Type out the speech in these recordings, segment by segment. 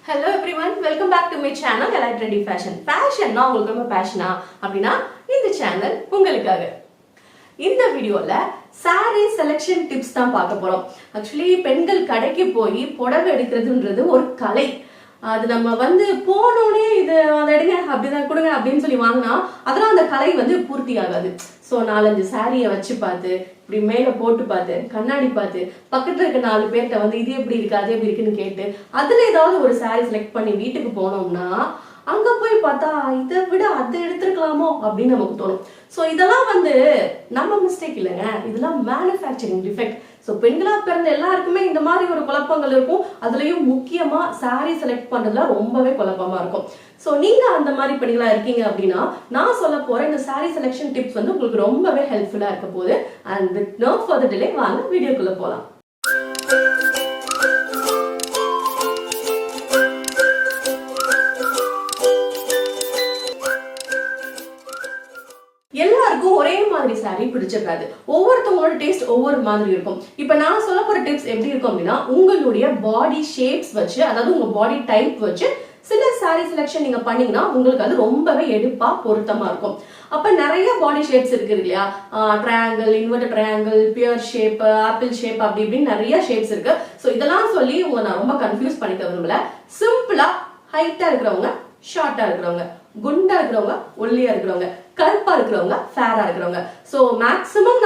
Hello everyone, welcome back to my channel Trendy Fashion. Fashion na உங்களுக்கு ரொம்ப passion-ஆ அப்படினா இந்த சேனல் உங்களுக்காக. இந்த வீடியோல saree selection tips தான் பார்க்க போறோம். Actually பெண்கள் கடைக்கு போய் புடவை எடுக்கிறதுன்றது ஒரு கலை. அது நம்ம வந்து போனோனே இது அத எடுங்க அப்படிதான் கொடுங்க அப்படின்னு சொல்லி வாங்கினா அதெல்லாம் அந்த கலை வந்து பூர்த்தி ஆகாது. சோ 4-5 சாரியை வச்சு பார்த்து இப்படி மேல போட்டு பார்த்து கண்ணாடி பார்த்து பக்கத்துல இருக்க 4 பேர்கிட்ட வந்து இது எப்படி இருக்கு அது எப்படி இருக்குன்னு கேட்டு அதுல ஏதாவது ஒரு சாரி செலக்ட் பண்ணி வீட்டுக்கு போனோம்னா அங்க போய் பார்த்தா இதை விட அதை எடுத்துருக்கலாமோ அப்படின்னு நமக்கு தோணும். ஸோ இதெல்லாம் வந்து நம்ம மிஸ்டேக் இல்லைங்க, இதெல்லாம் மேனுஃபேக்சரிங் டிஃபெக்ட். ஸோ பெண்களா பிறந்த எல்லாருக்குமே இந்த மாதிரி ஒரு குழப்பங்கள் இருக்கும். அதுலயும் முக்கியமா சாரி செலக்ட் பண்றதுல ரொம்பவே குழப்பமா இருக்கும். ஸோ நீங்க அந்த மாதிரி பெண்களா இருக்கீங்க அப்படின்னா நான் சொல்ல போற இந்த சாரி செலக்ஷன் டிப்ஸ் வந்து உங்களுக்கு ரொம்பவே ஹெல்ப்ஃபுல்லா இருக்க போகுது. And with no further delay வாங்க வீடியோக்குள்ள போலாம். எல்லாருக்கும் ஒரே மாதிரி சாரி பிடிச்சிருக்காது. ஒவ்வொருத்தவங்களோட டேஸ்ட் ஒவ்வொரு மாதிரி இருக்கும். இப்ப நான் சொல்ல போற டிப்ஸ் எப்படி இருக்கும் அப்படின்னா உங்களுடைய பாடி ஷேப்ஸ் வச்சு, அதாவது உங்க பாடி டைப் வச்சு சில சாரி செலக்ஷன் நீங்க பண்ணீங்கன்னா உங்களுக்கு அது ரொம்பவே எடுப்பா பொருத்தமா இருக்கும். அப்ப நிறைய பாடி ஷேப்ஸ் இருக்குது இல்லையா, triangle, inverted triangle, pear shape, apple shape, அப்படி இப்படின்னு நிறைய ஷேப்ஸ் இருக்கு. ஸோ இதெல்லாம் சொல்லி உங்களை நான் ரொம்ப கன்ஃபியூஸ் பண்ணிக்க விரும்பல. சிம்பிளா ஹைட்டா இருக்கிறவங்க, ஷார்ட்டா இருக்கிறவங்க, குண்டா இருக்கிறவங்க, ஒல்லியா இருக்கிறவங்க, கருப்பா இருக்கிறவங்க, ஃபேரா இருக்கிறவங்க, சோ மேக்ஸிமம்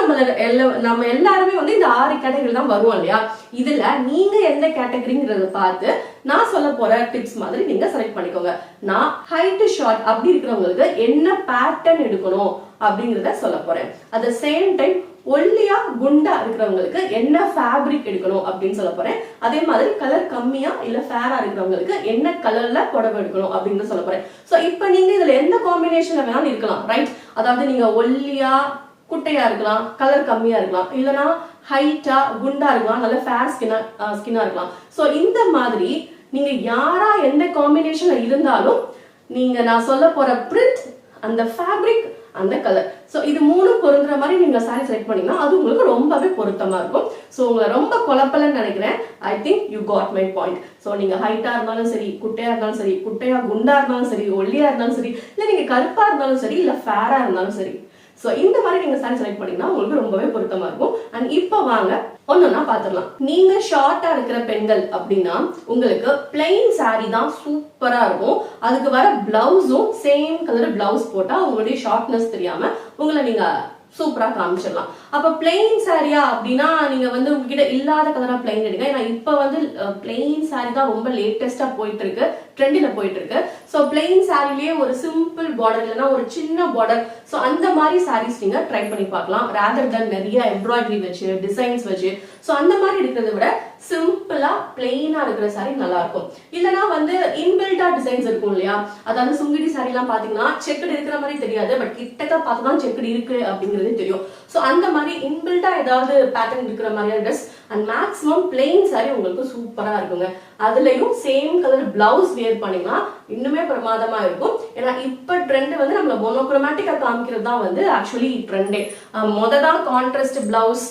நம்ம எல்லாருமே வந்து இந்த 6 கேட்டகரி தான் வருவோம் இல்லையா. இதுல நீங்க எந்த கேட்டகரிங்கிறத பார்த்து நான் சொல்ல போற டிப்ஸ் மாதிரி நீங்க செலக்ட் பண்ணிக்கோங்க. நான் ஹைட் ஷார்ட் அப்படி இருக்கிறவங்களுக்கு என்ன பேட்டர்ன் எடுக்கணும் அப்படிங்கறத சொல்ல போறேன். அட் த சேம் டைம் ஒல்லியா குண்டா இருக்கிறவங்களுக்கு என்ன ஃபேப்ரிக் எடுக்கணும் அப்படின்னு சொல்ல போறேன். அதே மாதிரி கலர் கம்மியா இல்ல ஃபேரா இருக்கிறவங்களுக்கு என்ன கலர்ல புடவை எடுக்கணும் அப்படின்னு சொல்ல போறேன். சோ இப்போ நீங்க இதுல எந்த காம்பினேஷன்ல வேணாலும் இருக்கலாம், ரைட்? அதாவது நீங்க ஒல்லியா குட்டையா இருக்கலாம், கலர் கம்மியா இருக்கலாம், இல்லனா ஹைட்டா குண்டா இருக்கலாம், நல்ல ஃபேர் ஸ்கின்னா இருக்கலாம். சோ இந்த மாதிரி நீங்க யாரா எந்த காம்பினேஷன்ல இருந்தாலும் நீங்க நான் சொல்ல போற பிரிண்ட், அந்த ஃபேப்ரிக், அந்த கலர், சோ இது 3 பொருந்துற மாதிரி நீங்க சாரி செலக்ட் பண்ணீங்கன்னா அது உங்களுக்கு ரொம்பவே பொருத்தமா இருக்கும். சோ உங்களை ரொம்ப குழப்பலன்னு நினைக்கிறேன். I think you got my point. So நீங்க ஹைட்டா இருந்தாலும் சரி, குட்டையா இருந்தாலும் சரி, குட்டையா குண்டா இருந்தாலும் சரி, ஒல்லியா இருந்தாலும் சரி, இல்ல நீங்க கருப்பா இருந்தாலும் சரி, இல்ல ஃபேரா இருந்தாலும் சரி, சோ இந்த மாதிரி நீங்க சாரி செலக்ட் பண்ணீங்கன்னா உங்களுக்கு ரொம்பவே பொருத்தமா இருக்கும். அண்ட் இப்போ வாங்க ஒன்னொன்னா பாத்துடலாம். நீங்க ஷார்ட்டா இருக்கிற பெண்கள் அப்படின்னா உங்களுக்கு பிளைன் சாரி தான் சூப்பரா இருக்கும். அதுக்கு வர பிளவுஸும் சேம் கலர் பிளவுஸ் போட்டா உங்களுடைய ஷார்ட்னஸ் தெரியாம உங்களை நீங்க சூப்பரா காமிச்சிடலாம். அப்ப பிளைன் சாரியா அப்படின்னா நீங்க வந்து உங்ககிட்ட இல்லாத கலரா பிளைன் எடுங்க. ஏன்னா இப்ப வந்து பிளைன் சாரி தான் ரொம்ப லேட்டஸ்டா போயிட்டு இருக்கு, ட்ரெண்டில போயிட்டு இருக்கு. சோ பிளைன் சாரிலேயே ஒரு சிம்பிள் பார்டர் இல்லைன்னா ஒரு சின்ன பார்டர், சோ அந்த மாதிரி சாரீஸ் நீங்க ட்ரை பண்ணி பார்க்கலாம். ரேதர் தென் நிறைய எம்ப்ராய்டரி வச்சு டிசைன்ஸ் வச்சு. சோ அந்த மாதிரி இருக்கிறத விட சிம்பிளா பிளைனா இருக்கிற சாரி நல்லா இருக்கும். இல்லனா வந்து இன்பில்டா டிசைன்ஸ் இருக்கும் இல்லையா, அதாவது சுங்கிடி சாரி எல்லாம் பாத்தீங்கன்னா செக்குடு இருக்கிற மாதிரி தெரியாது, பட் கிட்டக்க பார்த்துதான் செக்குடு இருக்கு அப்படிங்கிறது தெரியும். சோ அந்த மாதிரி இன்பில்டா ஏதாவது பேட்டர்ன் இருக்கிற மாதிரியான dress and maximum plain sorry உங்களுக்கு சூப்பரா இருக்குங்க. அதுலயும் சேம் கலர் பிளவுஸ் வியர் பண்ணீங்கன்னா இன்னுமே பிரமாதமா இருக்கும். ஏன்னா இப்ப ட்ரெண்ட் வந்து நம்மள மோனோக்ரோமேட்டிக்கா காமிக்கிறது தான் வந்து ஆக்சுவலி ட்ரெண்டே. தான் கான்ட்ராஸ்ட் பிளவுஸ்,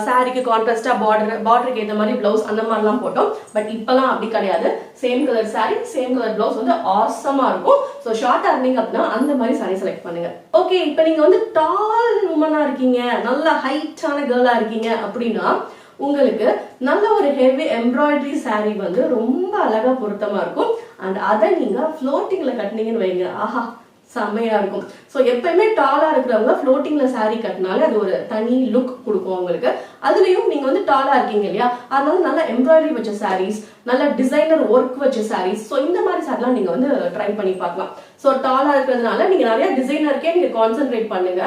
சாரிக்கு கான்ட்ராஸ்டா பார்டருக்கு ஏற்ற மாதிரி பிளவுஸ் அந்த மாதிரிலாம் போட்டோம். பட் இப்பெல்லாம் அப்படி கிடையாது. Same colour sorry, same colour blouse வந்து ஆசமா இருக்கும். ஸோ ஷார்ட்டா இருந்தீங்க அப்படின்னா அந்த மாதிரி சாரி செலக்ட் பண்ணுங்க. ஓகே, இப்போ நீங்க வந்து டால் உமனா இருக்கீங்க, நல்ல ஹைட்டான கேர்ளா இருக்கீங்க அப்படின்னா உங்களுக்கு நல்ல ஒரு ஹெவி எம்ப்ராய்டரி சாரி வந்து ரொம்ப அழகா பொருத்தமா இருக்கும். அண்ட் அதை நீங்க ஃப்ளோட்டிங்ல கட்டினீங்கன்னு வைங்க, ஆஹா செம்மையா இருக்கும். ஸோ எப்பயுமே டாலா இருக்கிறவங்க ஃப்ளோட்டிங்ல சாரி கட்டினாலே அது ஒரு தனி லுக் கொடுக்கும் உங்களுக்கு. அதுலயும் நீங்க வந்து டாலா இருக்கீங்க இல்லையா, அதனால நல்ல எம்ப்ராய்டரி வச்ச சாரீஸ், நல்ல டிசைனர் ஒர்க் வச்ச சாரீஸ், ஸோ இந்த மாதிரி சாரிலாம் நீங்க வந்து ட்ரை பண்ணி பார்க்கலாம். ஸோ டாலா இருக்கிறதுனால நீங்க நிறைய டிசைனருக்கே நீங்க கான்சென்ட்ரேட் பண்ணுங்க.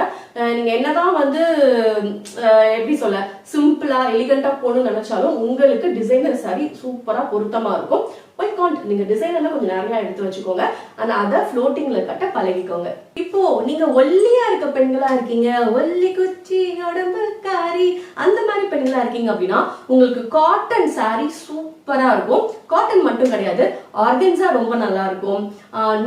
நீங்க என்னதான் வந்து எப்படி சொல்ல சிம்பிளா எலிகண்டா போகணும்னு நினைச்சாலும் உங்களுக்கு டிசைனர் சாரி சூப்பரா பொருத்தமா இருக்கும். நீங்க டிசைனர்ல கொஞ்சம் நிறைய எடுத்து வச்சுக்கோங்க. ஆனா அதை ஃப்ளோட்டிங்ல கட்ட பழகிக்கோங்க. இப்போ நீங்க ஒல்லியா இருக்க பெண்களா இருக்கீங்க, ஒல்லி குச்சி உடம்பு காரி அந்த மாதிரி பெண்களா இருக்கீங்க அப்படின்னா உங்களுக்கு காட்டன் சாரி சூப்பரா இருக்கும். காட்டன் மட்டும் கிடையாது, ஆர்கன்ஸா ரொம்ப நல்லா இருக்கும்,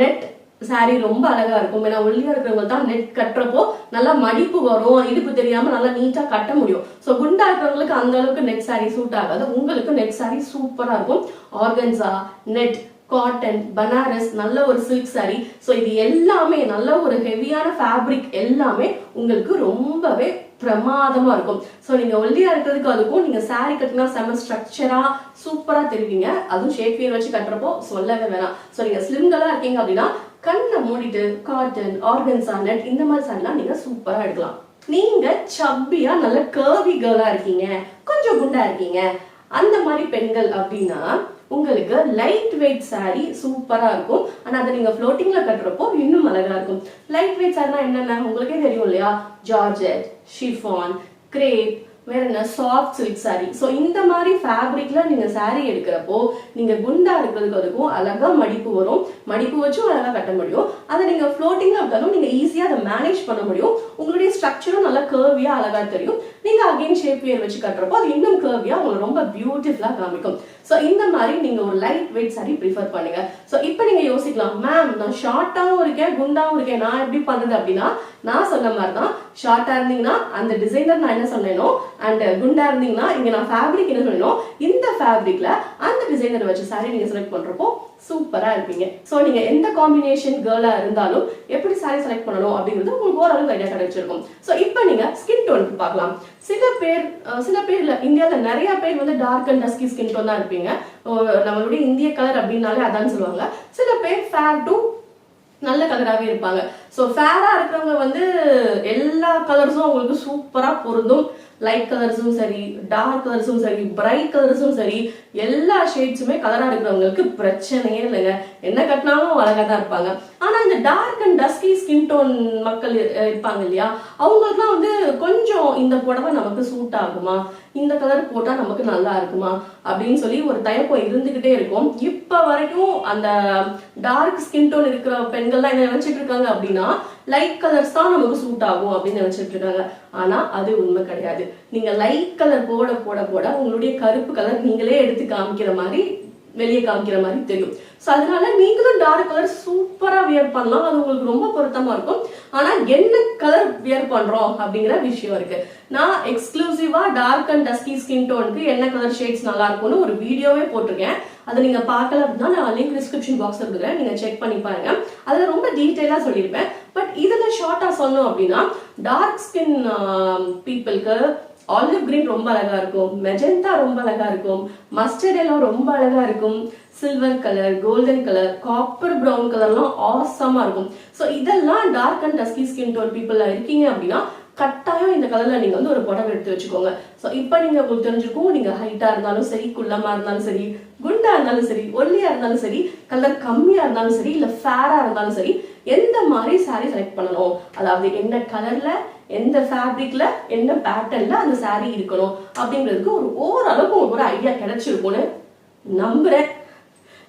நெட் சாரி ரொம்ப அழகா இருக்கும். ஏன்னா ஒல்லியா இருக்கிறவங்க தான் நெட் கட்டுறப்போ நல்லா மடிப்பு வரும், இடுப்பு தெரியாம நல்லா நீட்டா கட்ட முடியும். ஸோ குண்டா இருக்கிறவங்களுக்கு அந்த அளவுக்கு நெட் சாரி சூட் ஆகாது. உங்களுக்கு நெட் சாரி சூப்பரா இருக்கும். ஆர்கன்சா, நெட், காட்டன், பனாரஸ், நல்ல ஒரு சில்க் சாரி. ஸோ இது எல்லாமே நல்ல ஒரு ஹெவியான ஃபேப்ரிக் எல்லாமே உங்களுக்கு ரொம்பவே பிரமாதமா இருக்கும். ஸோ நீங்க ஒல்லியா இருக்கிறதுக்கு அதுக்கும் நீங்க சாரி கட்டினா செம ஸ்ட்ரக்சரா சூப்பரா தெரிவிங்க. அதுவும் ஷேப் வேர் வச்சு கட்டுறப்போ சொல்லவே வேணாம். ஸோ நீங்க ஸ்லிம்களா இருக்கீங்க அப்படின்னா கண்ணை மூடிட்டு காட்டன், ஆர்கன்சா, நெட் இந்த மாதிரி சாரிலாம் நீங்க சூப்பரா எடுக்கலாம். நீங்க சப்பியா நல்ல கர்வி கேர்லா இருக்கீங்க, கொஞ்சம் குண்டா இருக்கீங்க, அந்த மாதிரி பெண்கள் அப்படின்னா உங்களுக்கு லைட் வெயிட் சாரி சூப்பரா இருக்கும். ஆனா அதை நீங்க ஃப்ளோட்டிங்ல கட்டுறப்போ இன்னும் அழகா இருக்கும். லைட் வெயிட் சாரினா என்னென்ன உங்களுக்கே தெரியும் இல்லையா? ஜார்ஜெட், ஷிஃபான், கிரேப், வேற என்ன சாஃப்ட் சில்க் சாரி. ஸோ இந்த மாதிரி ஃபேப்ரிக்ல நீங்க சாரி எடுக்கிறப்போ நீங்க குண்டா இருக்கிறதுக்கு அதுக்கும் அழகா மடிப்பு வரும். மடிப்பு வச்சும் அழகா கட்ட முடியும். அதை நீங்க ஃப்ளோட்டிங்ல இருந்தாலும் நீங்க ஈஸியா அதை மேனேஜ் பண்ண முடியும். உங்களுடைய ஸ்ட்ரக்சரும் நல்லா கர்வியா அழகா தெரியும். நீங்க அகைன் ஷேப் வேர் வச்சு கட்டுறப்போ அது இன்னும் கர்வியா உங்களுக்கு ரொம்ப பியூட்டிஃபுல்லா காமிக்கும். ஸோ இந்த மாதிரி நீங்க ஒரு லைட் வெயிட் சாரி ப்ரிஃபர் பண்ணுங்க. ஸோ இப்போ நீங்க யோசிக்கலாம், மேம் நான் ஷார்ட்டாகவும் இருக்கேன் குண்டாவும் இருக்கேன், நான் எப்படி பண்றது அப்படின்னா நான் சொன்ன மாதிரி தான். ஷார்ட்டா இருந்தீங்கன்னா அந்த டிசைனர் நான் என்ன சொன்னேனோ, அண்ட் குண்டா இருந்தீங்கன்னா இங்க நான் ஃபேப்ரிக் என்ன சொன்னேனோ இந்த ஃபேப்ரிக்ல அந்த டிசைனர் வச்சு சாரி நீங்க செலக்ட் பண்றப்போ சூப்பரா இருப்பீங்க. ஸோ நீங்க எந்த காம்பினேஷன் கேர்லா இருந்தாலும் எப்படி சாரி செலக்ட் பண்ணணும் அப்படிங்கிறது உங்களுக்கு ஓரளவுக்கு ஐடியா கிடைச்சிருக்கும். ஸோ இப்போ நீங்க ஸ்கின் டோனுக்கு பார்க்கலாம். சில பேர்ல இந்தியாவில் நிறைய பேர் வந்து dark and dusky skin tone தான் இருப்பீங்க. நம்மளுடைய இந்திய கலர் அப்படின்னாலே அதான் சொல்லுவாங்க. சில பேர் ஃபேர் டு நல்ல கலராகவே இருப்பாங்க. ஸோ ஃபேரா இருக்கிறவங்க வந்து எல்லா கலர்ஸும் அவங்களுக்கு சூப்பரா பொருந்தும். லைட் கலர்ஸும் சரி, டார்க் கலர்ஸும் சரி, பிரைட் கலர்ஸும் சரி, எல்லா ஷேட்ஸுமே கலரா இருக்கிறவங்களுக்கு பிரச்சனையே இல்லைங்க. என்ன கட்டினாலும் அழகா தான் இருப்பாங்க. ஆனா இந்த dark and dusky skin tone மக்கள் இருப்பாங்க இல்லையா, அவங்களுக்குலாம் வந்து கொஞ்சம் இந்த புடவை நமக்கு சூட் ஆகுமா, இந்த கலர் போட்டா நமக்கு நல்லா இருக்குமா அப்படின்னு சொல்லி ஒரு தயக்கம் இருந்துகிட்டே இருக்கும். இப்ப வரைக்கும் அந்த டார்க் ஸ்கின் டோன் இருக்கிற பெண்கள்லாம் என்ன நினைச்சிட்டு இருக்காங்க அப்படின்னா லைட் கலர்ஸ் தான் நமக்கு சூட் ஆகும் அப்படின்னு நினைச்சிட்டு இருக்காங்க. ஆனா அது உண்மை கிடையாது. நீங்க லைட் கலர் போட போட போட உங்களுடைய கருப்பு கலர் நீங்களே எடுத்து காமிக்கிற மாதிரி, வெளியே காமிக்கிற மாதிரி தெரியும். ஸோ அதனால நீங்களும் டார்க் கலர் சூப்பரா வியர் பண்ணலாம். அது உங்களுக்கு ரொம்ப பொருத்தமா இருக்கும். ஆனா என்ன கலர் வியர் பண்றோம் அப்படிங்கிற விஷயம் இருக்கு. நான் எக்ஸ்க்ளூசிவா டார்க் அண்ட் டஸ்கி ஸ்கின் டோனுக்கு என்ன கலர் ஷேட்ஸ் நல்லா இருக்கும்னு ஒரு வீடியோவே போட்டிருக்கேன். அதை நீங்க பார்க்கல அப்படின்னா நான் லிங்க் டிஸ்கிரிப்ஷன் பாக்ஸ்ல கொடுக்குறேன், நீங்க செக் பண்ணி பாருங்க. அதுல ரொம்ப டீட்டெயிலா சொல்லியிருப்பேன். பட் இதுல ஷார்ட்டா சொன்னோம் அப்படின்னா டார்க் ஸ்கின் பீப்புளுக்கு ஆலிவ் கிரீன் ரொம்ப அழகா இருக்கும், மெஜெண்டா ரொம்ப அழகா இருக்கும், மஸ்டர்ட் எல்லோ ரொம்ப அழகா இருக்கும், silver colour, golden colour, copper brown கலர்லாம் ஆசமா இருக்கும். ஸோ இதெல்லாம் dark and dusky skin tone பீப்புளா இருக்கீங்க அப்படின்னா கட்டாயம் இந்த கலர்ல நீங்க வந்து ஒரு புடவை எடுத்து வச்சுக்கோங்க. ஸோ இப்போ நீங்க உங்களுக்கு தெரிஞ்சிருக்கும், நீங்க ஹைட்டா இருந்தாலும் சரி, குள்ளமா இருந்தாலும் சரி, குண்டா இருந்தாலும் சரி, ஒல்லியா இருந்தாலும் சரி, கலர் கம்மியா இருந்தாலும் சரி, இல்ல ஃபேரா இருந்தாலும் சரி, எந்த மாதிரி சாரி செலக்ட் பண்ணணும், அதாவது என்ன கலர்ல, எந்த ஃபேப்ரிக்ல, என்ன பேட்டர்ன்ல அந்த சாரி இருக்கணும் அப்படிங்கிறதுக்கு ஒரு ஓரளவுக்கு உங்களுக்கு ஒரு ஐடியா கிடைச்சிருக்கும்னு நம்புறேன்.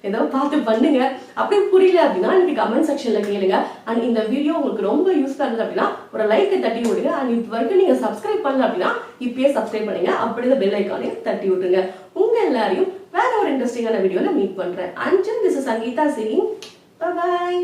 ஏதோ பார்த்து பண்ணுங்க. அப்படியே புரியல அப்படின்னா நீங்க கமெண்ட் செக்ஷன்ல கேளுங்க. அண்ட் இந்த வீடியோ உங்களுக்கு ரொம்ப யூஸ்ஃபுல்லா இருந்தது அப்படின்னா ஒரு லைக்கை தட்டி விடுங்க. அண்ட் இது வரைக்கும் நீங்க சப்ஸ்கிரைப் பண்ணல அப்படின்னா இப்பயே சப்ஸ்கிரைப் பண்ணுங்க. அப்படியே பெல் ஐக்கானையும் தட்டி விட்டுருங்க. உங்க எல்லாரையும் வேற ஒரு இன்ட்ரெஸ்டிங்கான வீடியோல மீட் பண்றேன். Until this is Sangeeta saying bye bye.